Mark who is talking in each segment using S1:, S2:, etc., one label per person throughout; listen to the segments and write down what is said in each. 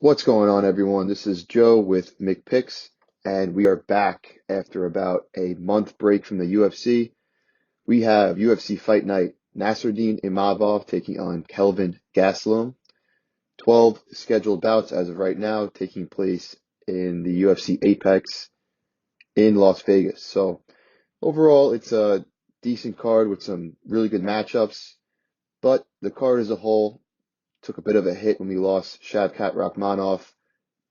S1: What's going on, everyone? This is Joe with McCpicks, and we are back after about a month break from the UFC. We have UFC Fight Night, Nasruddin Imavov taking on Kelvin Gastelum. 12 scheduled bouts as of right now taking place in the UFC Apex in Las Vegas. So overall, it's a decent card with some really good matchups, but the card as a whole took a bit of a hit when we lost Shavkat Rakhmonov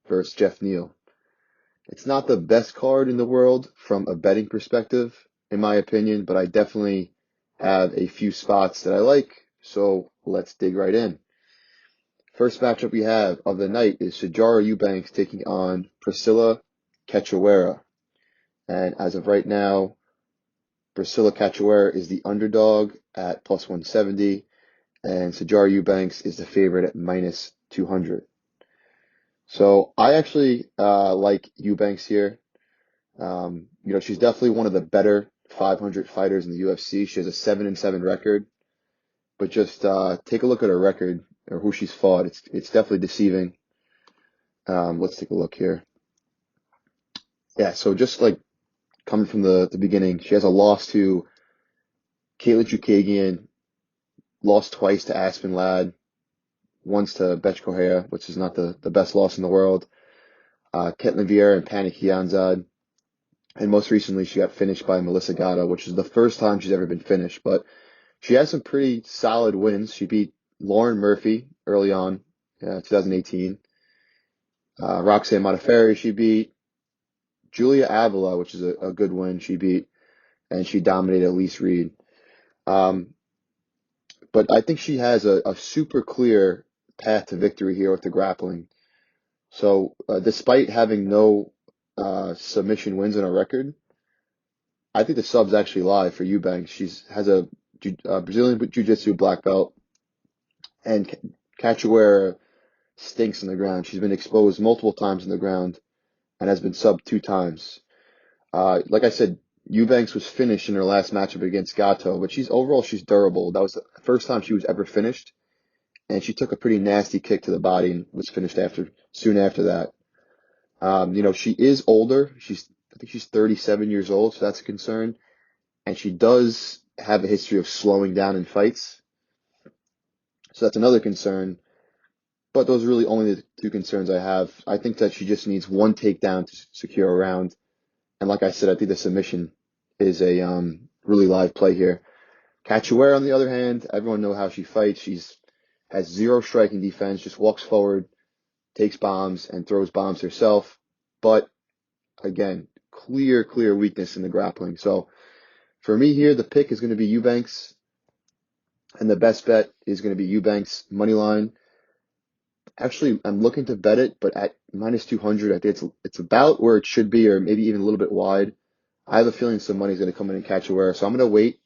S1: versus Jeff Neal. It's not the best card in the world from a betting perspective, in my opinion, but I definitely have a few spots that I like, so let's dig right in. First matchup we have of the night is Sijara Eubanks taking on Priscilla Cachoeira. And as of right now, Priscilla Cachoeira is the underdog at plus 170, and Sijara Eubanks is the favorite at minus 200. So I actually like Eubanks here. She's definitely one of the better 500 fighters in the UFC. She has a 7-7 record, but just take a look at her record or who she's fought. It's definitely deceiving. Let's take a look here. Yeah, so just like coming from the beginning, she has a loss to Caitlin Chukagian, lost twice to Aspen Ladd, once to Betch Correa, which is not the best loss in the world. Ketlin Vieira and Panic Kianzad. And most recently, she got finished by Melissa Gatto, which is the first time she's ever been finished. But she has some pretty solid wins. She beat Lauren Murphy early on, 2018. Roxanne Modafferi she beat. Julia Avila, which is a good win, she beat. And she dominated Elise Reed. Um, but I think she has a super clear path to victory here with the grappling. So despite having no submission wins on her record, I think the sub's actually live for Eubanks. Has a Brazilian Jiu-Jitsu black belt, and Cachoeira stinks on the ground. She's been exposed multiple times on the ground and has been subbed 2 times. Like I said, Eubanks was finished in her last matchup against Gatto, but she's durable. That was the first time she was ever finished, and she took a pretty nasty kick to the body and was finished soon after that. She is older. I think she's 37 years old, so that's a concern. And she does have a history of slowing down in fights. So that's another concern. But those are really only the two concerns I have. I think that she just needs one takedown to secure a round. And like I said, I think the submission is a really live play here. Cachoeira, on the other hand, everyone knows how she fights. Has zero striking defense, just walks forward, takes bombs, and throws bombs herself. But again, clear weakness in the grappling. So for me here, the pick is going to be Eubanks, and the best bet is going to be Eubanks money line. Actually, I'm looking to bet it, but at minus 200, I think it's about where it should be, or maybe even a little bit wide. I have a feeling some money is going to come in and catch a wear, so I'm going to wait,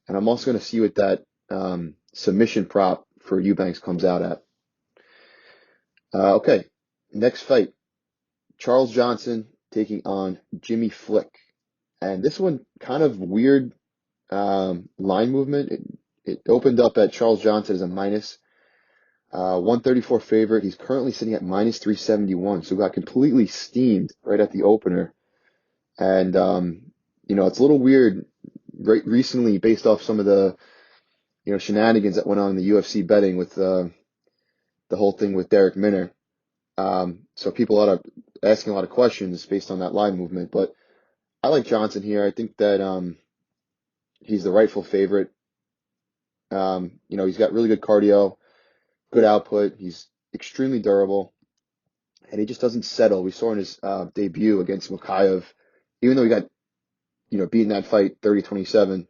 S1: and I'm also going to see what that submission prop for Eubanks comes out at. Okay, next fight, Charles Johnson taking on Jimmy Flick, and this one kind of weird line movement. It opened up at Charles Johnson as a minus 134 favorite. He's currently sitting at minus 371, so got completely steamed right at the opener. And it's a little weird recently based off some of the shenanigans that went on in the UFC betting with the whole thing with Derek Minner. So people are asking a lot of questions based on that line movement. But I like Johnson here. I think that he's the rightful favorite. He's got really good cardio, good output. He's extremely durable, and he just doesn't settle. We saw in his debut against Mokaev, even though he got beaten that fight 30-27,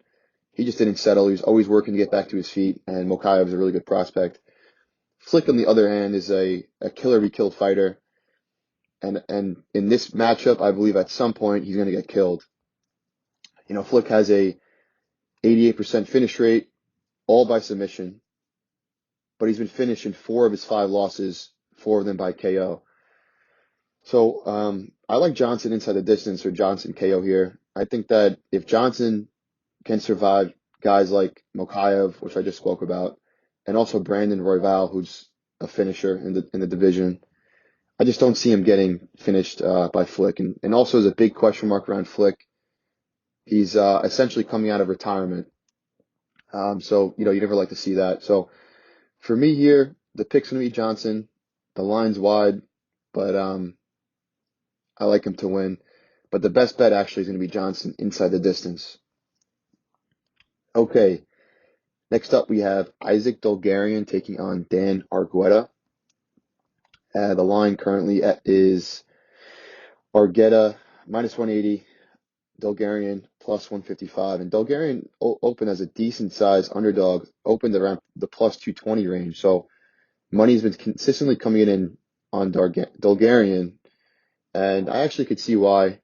S1: he just didn't settle. He was always working to get back to his feet, and Mokaev is a really good prospect. Flick, on the other hand, is a killer be killed fighter, and in this matchup, I believe at some point he's going to get killed. Flick has a 88% finish rate, all by submission, but he's been finished in 4 of his 5 losses, 4 of them by KO. So I like Johnson inside the distance or Johnson KO here. I think that if Johnson can survive guys like Mokaev, which I just spoke about, and also Brandon Royval, who's a finisher in the division, I just don't see him getting finished by Flick. And also there's a big question mark around Flick. He's essentially coming out of retirement. So, you never like to see that. So for me here, the pick's going to be Johnson. The line's wide, but I like him to win. But the best bet actually is going to be Johnson inside the distance. Okay, next up we have Isaac Dolgarian taking on Dan Argueta. The line currently is Argueta minus 180, Dolgarian plus 155. And Dolgarian opened as a decent size underdog, opened around the plus 220 range. So money's been consistently coming in on Dolgarian, and I actually could see why.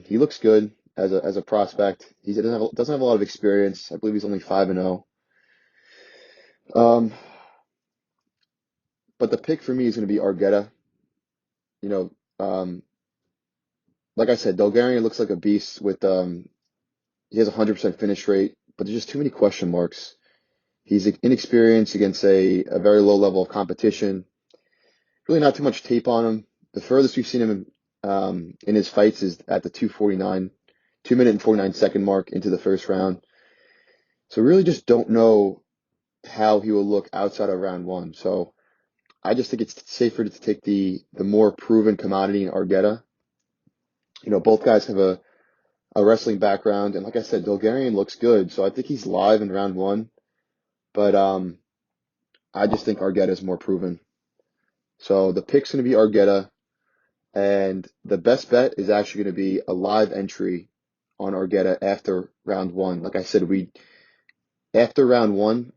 S1: He looks good as a prospect. He doesn't have a lot of experience. I believe he's only 5-0. But the pick for me is going to be Argueta. You know, um, like I said, Dolgarian looks like a beast with he has a 100% finish rate, but there's just too many question marks. He's inexperienced against a very low level of competition. Really not too much tape on him. The furthest we've seen him in his fights is at the 2 minute and 49-second mark into the first round. So really just don't know how he will look outside of round one. So I just think it's safer to take the more proven commodity in Argueta. Both guys have a wrestling background, and like I said, Bulgarian looks good, so I think he's live in round one. But I just think Argueta is more proven. So the pick's going to be Argueta, and the best bet is actually going to be a live entry on Argueta after round one. Like I said, after round one,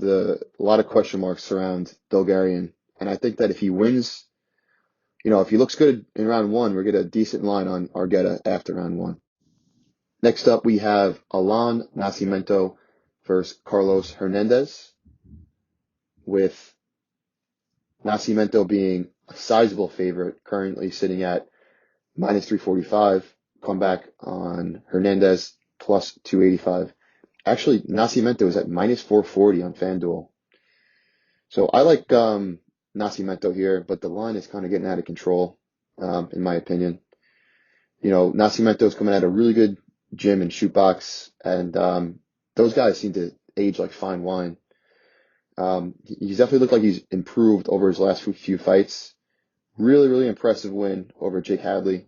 S1: a lot of question marks surround Bulgarian, and I think that if he wins, if he looks good in round one, we're get a decent line on Argueta after round one. Next up, we have Alan Nascimento versus Carlos Hernandez, with Nascimento being a sizable favorite, currently sitting at minus 345. Comeback on Hernandez plus 285. Actually, Nascimento is at minus 440 on FanDuel. So I like Nascimento here, but the line is kind of getting out of control, in my opinion. Nascimento is coming out of a really good gym and shoot box, and those guys seem to age like fine wine. He's definitely looked like he's improved over his last few fights. Really, really impressive win over Jake Hadley.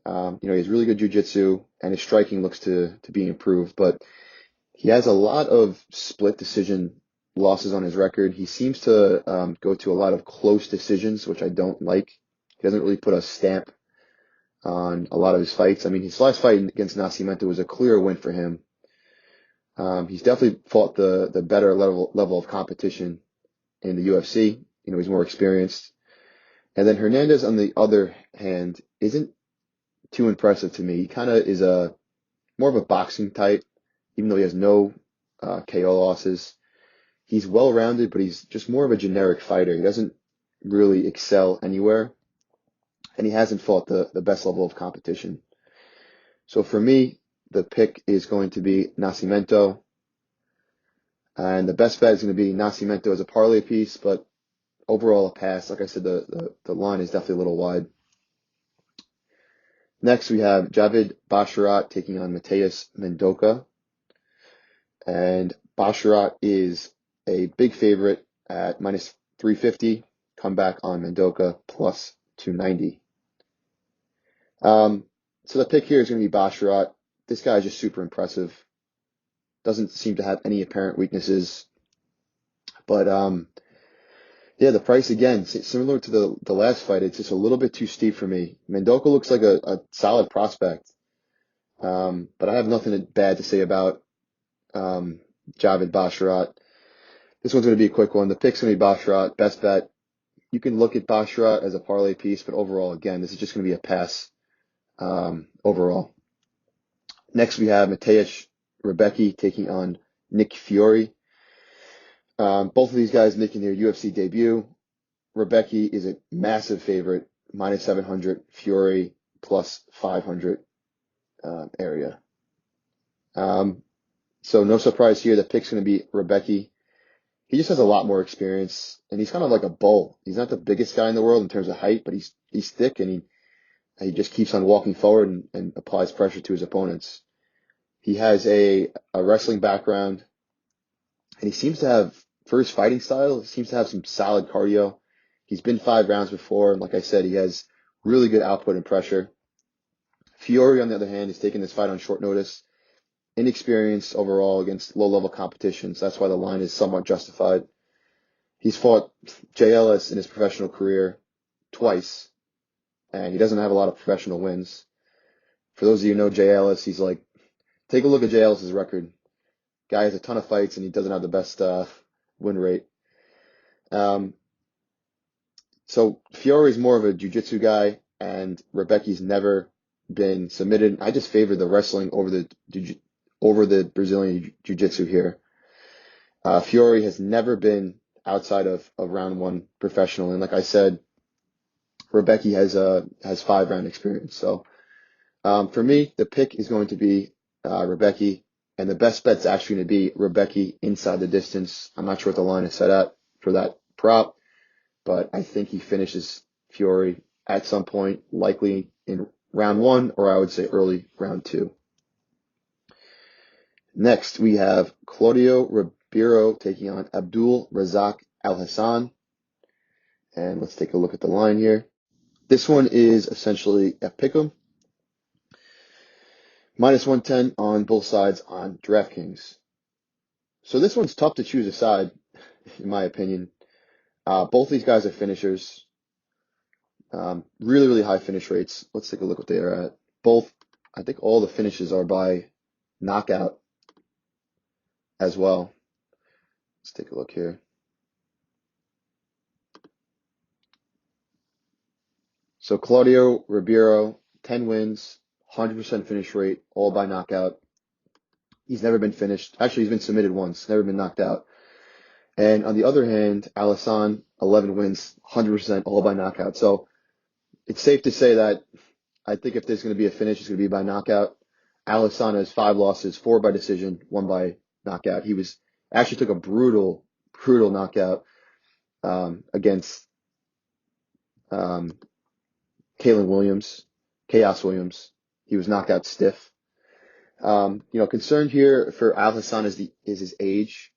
S1: He has really good jiu-jitsu, and his striking looks to be improved, but he has a lot of split decision losses on his record. He seems to go to a lot of close decisions, which I don't like. He doesn't really put a stamp on a lot of his fights. I mean, his last fight against Nascimento was a clear win for him. He's definitely fought the better level of competition in the UFC. He's more experienced. And then Hernandez, on the other hand, isn't too impressive to me. He kind of is more of a boxing type, even though he has no KO losses. He's well-rounded, but he's just more of a generic fighter. He doesn't really excel anywhere, and he hasn't fought the best level of competition. So for me, the pick is going to be Nascimento, and the best bet is going to be Nascimento as a parlay piece, but overall a pass. Like I said, the line is definitely a little wide. Next, we have Javid Basharat taking on Mateus Mendoca, and Basharat is a big favorite at minus 350. Comeback on Mendoca plus 290. So the pick here is going to be Basharat. This guy is just super impressive. Doesn't seem to have any apparent weaknesses. But yeah, the price again, similar to the last fight, it's just a little bit too steep for me. Mendoca looks like a solid prospect. But I have nothing bad to say about Javid Basharat. This one's going to be a quick one. The pick's going to be Basharat. Best bet. You can look at Basharat as a parlay piece, but overall, again, this is just going to be a pass overall. Next, we have Mateusz Rebecki taking on Nick Fiore. Both of these guys making their UFC debut. Rebecki is a massive favorite, minus 700. Fiore plus 500 area. So no surprise here. The pick's going to be Rebecki. He just has a lot more experience, and he's kind of like a bull. He's not the biggest guy in the world in terms of height, but he's thick, and he just keeps on walking forward and applies pressure to his opponents. He has a wrestling background, and he seems to have, for his fighting style, he seems to have some solid cardio. He's been 5 rounds before, and like I said, he has really good output and pressure. Fiore, on the other hand, is taking this fight on short notice, inexperienced overall against low-level competitions. That's why the line is somewhat justified. He's fought Jay Ellis in his professional career twice, and he doesn't have a lot of professional wins. For those of you who know Jay Ellis, he's like, take a look at Jay Ellis's record. Guy has a ton of fights, and he doesn't have the best win rate. So Fiore's more of a jiu-jitsu guy, and Rebecca's never been submitted. I just favor the wrestling over the Brazilian jiu-jitsu here. Fiore has never been outside of round one professional, and like I said, Rebecca has 5 round experience. So for me, the pick is going to be Rebecca, and the best bet's actually going to be Rebecca inside the distance. I'm not sure what the line is set at for that prop, but I think he finishes Fiore at some point, likely in round one, or I would say early round two. Next, we have Claudio Ribeiro taking on Abdul Razak Al Hassan. And let's take a look at the line here. This one is essentially a pick'em. Minus 110 on both sides on DraftKings. So this one's tough to choose a side, in my opinion. Both these guys are finishers. Really, really high finish rates. Let's take a look what they are at. Both, I think all the finishes are by knockout as well. Let's take a look here. So Claudio Ribeiro, 10 wins, 100% finish rate, all by knockout. He's never been finished. Actually, he's been submitted once, never been knocked out. And on the other hand, Alisson, 11 wins, 100% all by knockout. So it's safe to say that I think if there's going to be a finish, it's going to be by knockout. Alisson has 5 losses, 4 by decision, 1 by knockout. He actually took a brutal knockout against Chaos Williams. He was knocked out stiff. Concerned here for Al Hassan is his age.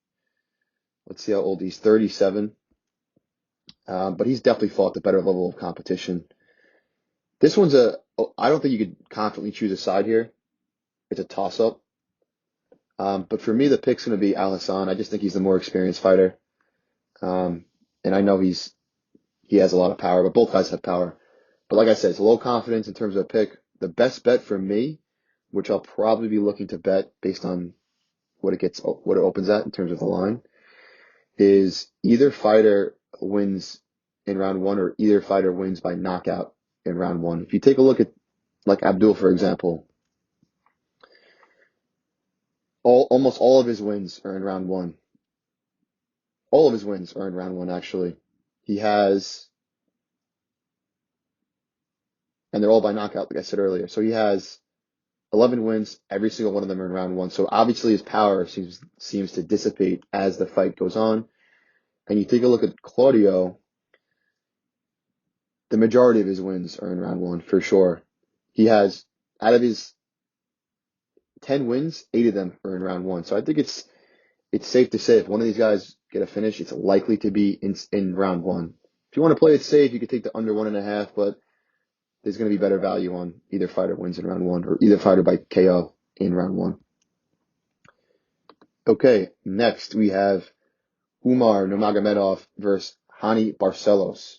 S1: Let's see how old he's 37. But he's definitely fought the better level of competition. This one's I don't think you could confidently choose a side here. It's a toss-up. But for me, the pick's going to be Al Hassan. I just think he's the more experienced fighter. And I know he has a lot of power, but both guys have power. But like I said, it's low confidence in terms of a pick. The best bet for me, which I'll probably be looking to bet based on what it opens at in terms of the line, is either fighter wins in round one or either fighter wins by knockout in round one. If you take a look at like Abdul, for example, almost all of his wins are in round one. All of his wins are in round one, actually. He has, and they're all by knockout, like I said earlier. So he has 11 wins, every single one of them are in round one. So obviously his power seems to dissipate as the fight goes on. And you take a look at Claudio, the majority of his wins are in round one for sure. He has, out of his 10 wins, 8 of them are in round one. So I think it's safe to say if one of these guys get a finish, it's likely to be in round one. If you want to play it safe, you could take the under 1.5, but there's going to be better value on either fighter wins in round one or either fighter by KO in round one. Okay, next we have Umar Nurmagomedov versus Hani Barcelos.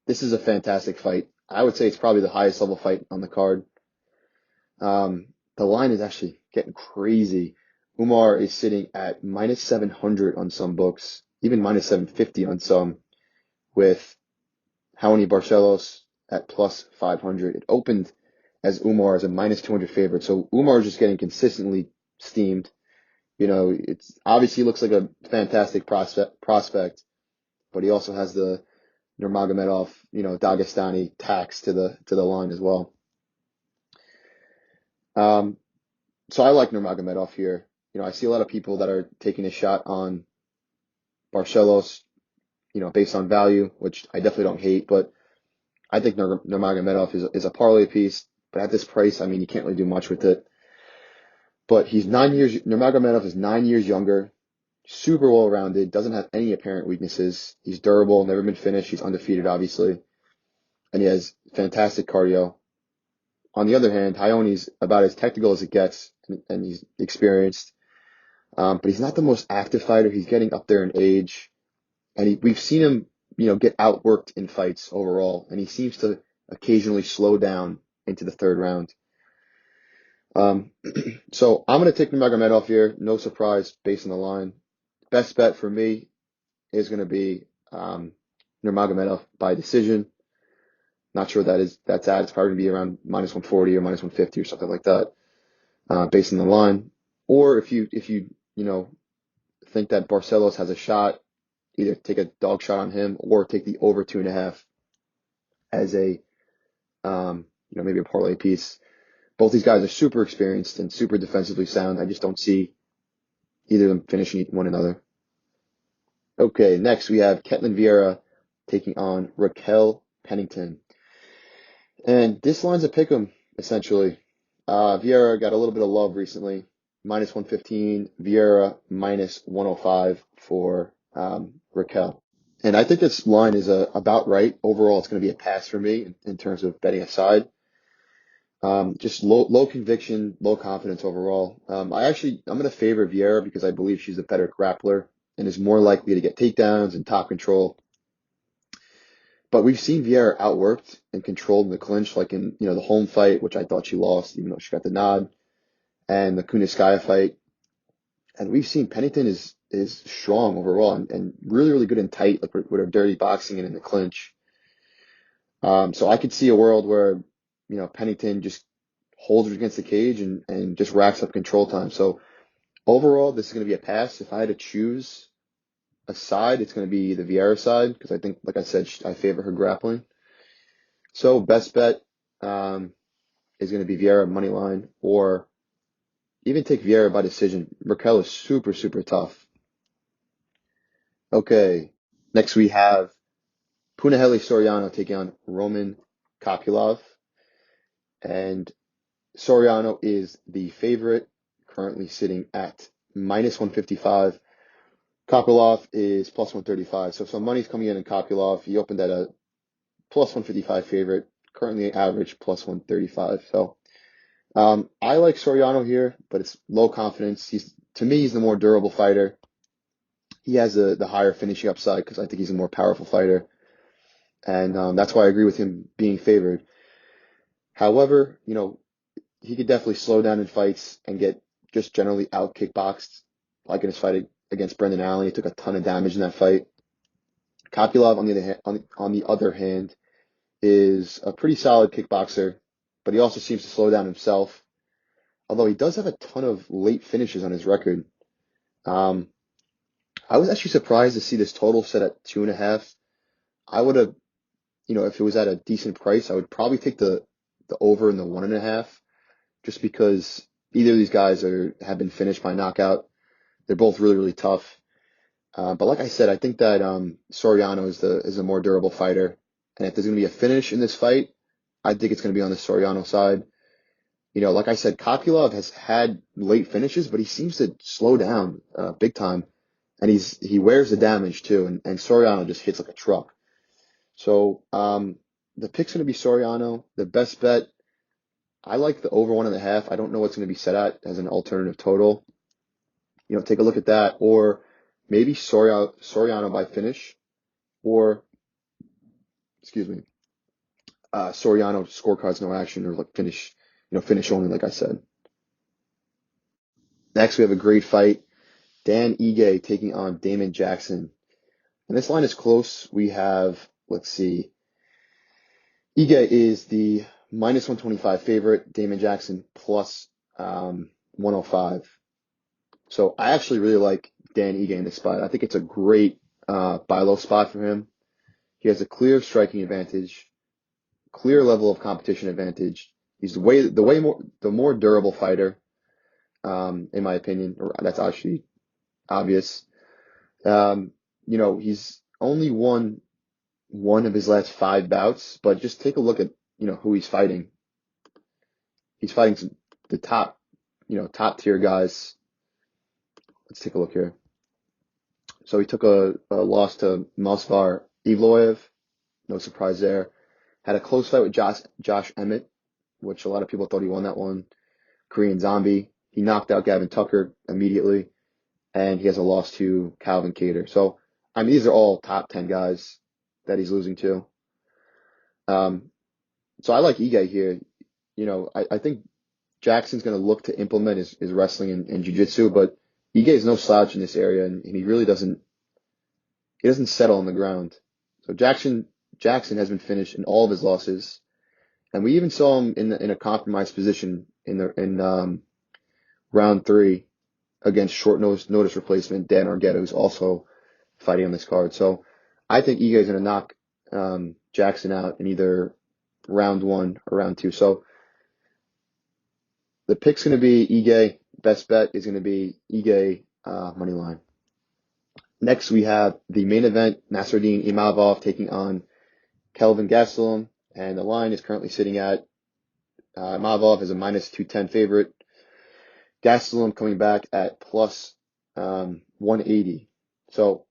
S1: This is a fantastic fight. I would say it's probably the highest level fight on the card. The line is actually getting crazy. Umar is sitting at minus 700 on some books, even minus 750 on some, with Hani Barcelos at plus 500. It opened as Umar as a minus 200 favorite. So Umar is just getting consistently steamed. It's obviously looks like a fantastic prospect, but he also has the Nurmagomedov, Dagestani tax to the line as well. So I like Nurmagomedov here. I see a lot of people that are taking a shot on Barcelos, based on value, which I definitely don't hate, but I think Nurmagomedov is a parlay piece. But at this price, I mean, you can't really do much with it. But Nurmagomedov is 9 years younger, super well rounded, doesn't have any apparent weaknesses. He's durable, never been finished. He's undefeated, obviously, and he has fantastic cardio. On the other hand, Hyone's about as technical as it gets, and he's experienced. But he's not the most active fighter. He's getting up there in age, and we've seen him, get outworked in fights overall, and he seems to occasionally slow down into the third round. So I'm going to take Nurmagomedov here. No surprise based on the line. Best bet for me is going to be Nurmagomedov by decision. Not sure that's at. It's probably going to be around -140 or -150 or something like that, based on the line. Or if you think that Barcelos has a shot, either take a dog shot on him or take the over 2.5 as a maybe a parlay piece. Both these guys are super experienced and super defensively sound. I just don't see either of them finishing one another. Okay, next we have Ketlin Vieira taking on Raquel Pennington. And this line's a pick'em, essentially. Vieira got a little bit of love recently. -115, Vieira -105 for Raquel. And I think this line is about right. Overall, it's going to be a pass for me in terms of betting aside. Just low conviction, low confidence overall. I'm going to favor Vieira because I believe she's a better grappler and is more likely to get takedowns and top control. But we've seen Vieira outworked and controlled in the clinch, like in the home fight, which I thought she lost, even though she got the nod, and the Kuniskaya fight. And we've seen Pennington is strong overall and really, really good and tight, like with her dirty boxing and in the clinch. So I could see a world where, Pennington just holds her against the cage and just racks up control time. So overall, this is going to be a pass. If I had to choose a side, it's going to be the Vieira side because I think, like I said, I favor her grappling. So best bet is going to be Vieira money line or even take Vieira by decision. Raquel is super, super tough. Okay, next we have Punahele Soriano taking on Roman Kopylov. And Soriano is the favorite, currently sitting at -155. Kopylov is +135. So some money's coming in Kopylov. He opened at a +155 favorite, currently average +135. So I like Soriano here, but it's low confidence. To me, he's the more durable fighter. He has the higher finishing upside because I think he's a more powerful fighter. And that's why I agree with him being favored. However, he could definitely slow down in fights and get just generally out kickboxed, like in his fight against Brendan Allen. He took a ton of damage in that fight. Kopylov, on the other hand, is a pretty solid kickboxer, but he also seems to slow down himself. Although he does have a ton of late finishes on his record. Um, I was actually surprised to see this total set at 2.5. I would have, if it was at a decent price, I would probably take the over in the 1.5, just because either of these guys have been finished by knockout. They're both really, really tough. But like I said, I think that Soriano is a more durable fighter, and if there's going to be a finish in this fight, I think it's going to be on the Soriano side. Like I said, Kopylov has had late finishes, but he seems to slow down big time, and he wears the damage too, and Soriano just hits like a truck. So the pick's going to be Soriano. The best bet, I like the over 1.5. I don't know what's going to be set at as an alternative total. Take a look at that, or maybe Soriano by finish, or excuse me, Soriano scorecards no action, or like finish only, like I said. Next, we have a great fight. Dan Ige taking on Damon Jackson. And this line is close. We have, let's see, Ige is the -125 favorite, Damon Jackson plus 105. So I actually really like Dan Ige in this spot. I think it's a great buy low spot for him. He has a clear striking advantage, clear level of competition advantage. He's the more durable fighter, in my opinion. Or that's actually obvious. he's only won one of his last five bouts, but just take a look at, who he's fighting. He's fighting the top, top tier guys. Let's take a look here. So he took a loss to Mosvar Evloev. No surprise there. Had a close fight with Josh Emmett, which a lot of people thought he won that one. Korean Zombie. He knocked out Gavin Tucker immediately, and he has a loss to Calvin Kattar. So, I mean, these are all top 10 guys that he's losing to. So I like Ige here. I think Jackson's going to look to implement his wrestling and jiu-jitsu, but Ige is no slouch in this area, and he really doesn't settle on the ground. So Jackson has been finished in all of his losses, and we even saw him in a compromised position in round three against short notice replacement Dan Argueta, who's also fighting on this card. So I think Ige is going to knock Jackson out in either round one or round two. So the pick's going to be Ige. Best bet is going to be Ige money line. Next, we have the main event, Nasruddin Imavov taking on Kelvin Gastelum, and the line is currently sitting at Imavov is a minus 210 favorite. Gastelum coming back at plus 180. So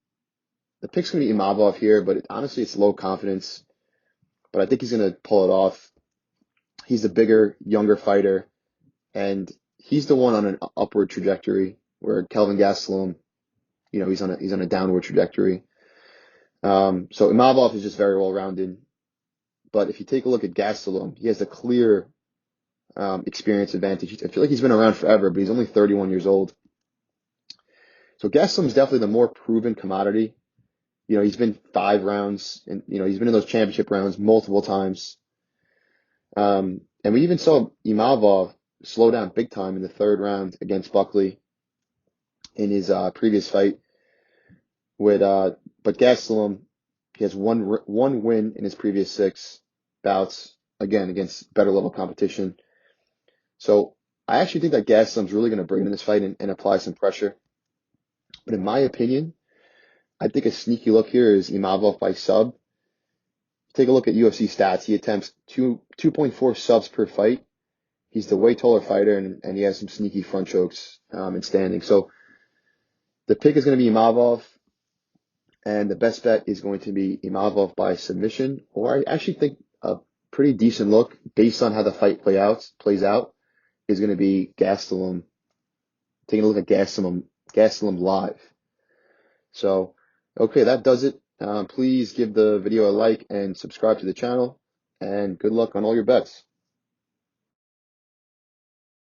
S1: the pick's going to be Imavov here, but honestly, it's low confidence. But I think he's going to pull it off. He's the bigger, younger fighter, and he's the one on an upward trajectory, where Kelvin Gastelum, he's on a downward trajectory. So Imavov is just very well rounded. But if you take a look at Gastelum, he has a clear experience advantage. I feel like he's been around forever, but he's only 31 years old. So Gastelum is definitely the more proven commodity. He's been 5 rounds, and he's been in those championship rounds multiple times. And we even saw Imavov slow down big time in the 3rd round against Buckley in his previous fight. But Gastelum, he has one win in his previous 6 bouts, again against better level competition. So I actually think that Gastelum's really going to bring in this fight and apply some pressure. But in my opinion, I think a sneaky look here is Imavov by sub. Take a look at UFC stats. He attempts 2.4 subs per fight. He's the way taller fighter, and he has some sneaky front chokes in standing. So the pick is going to be Imavov, and the best bet is going to be Imavov by submission. Or I actually think a pretty decent look, based on how the fight plays out, is going to be Gastelum. Taking a look at Gastelum live. So, okay, that does it. Please give the video a like and subscribe to the channel, and good luck on all your bets.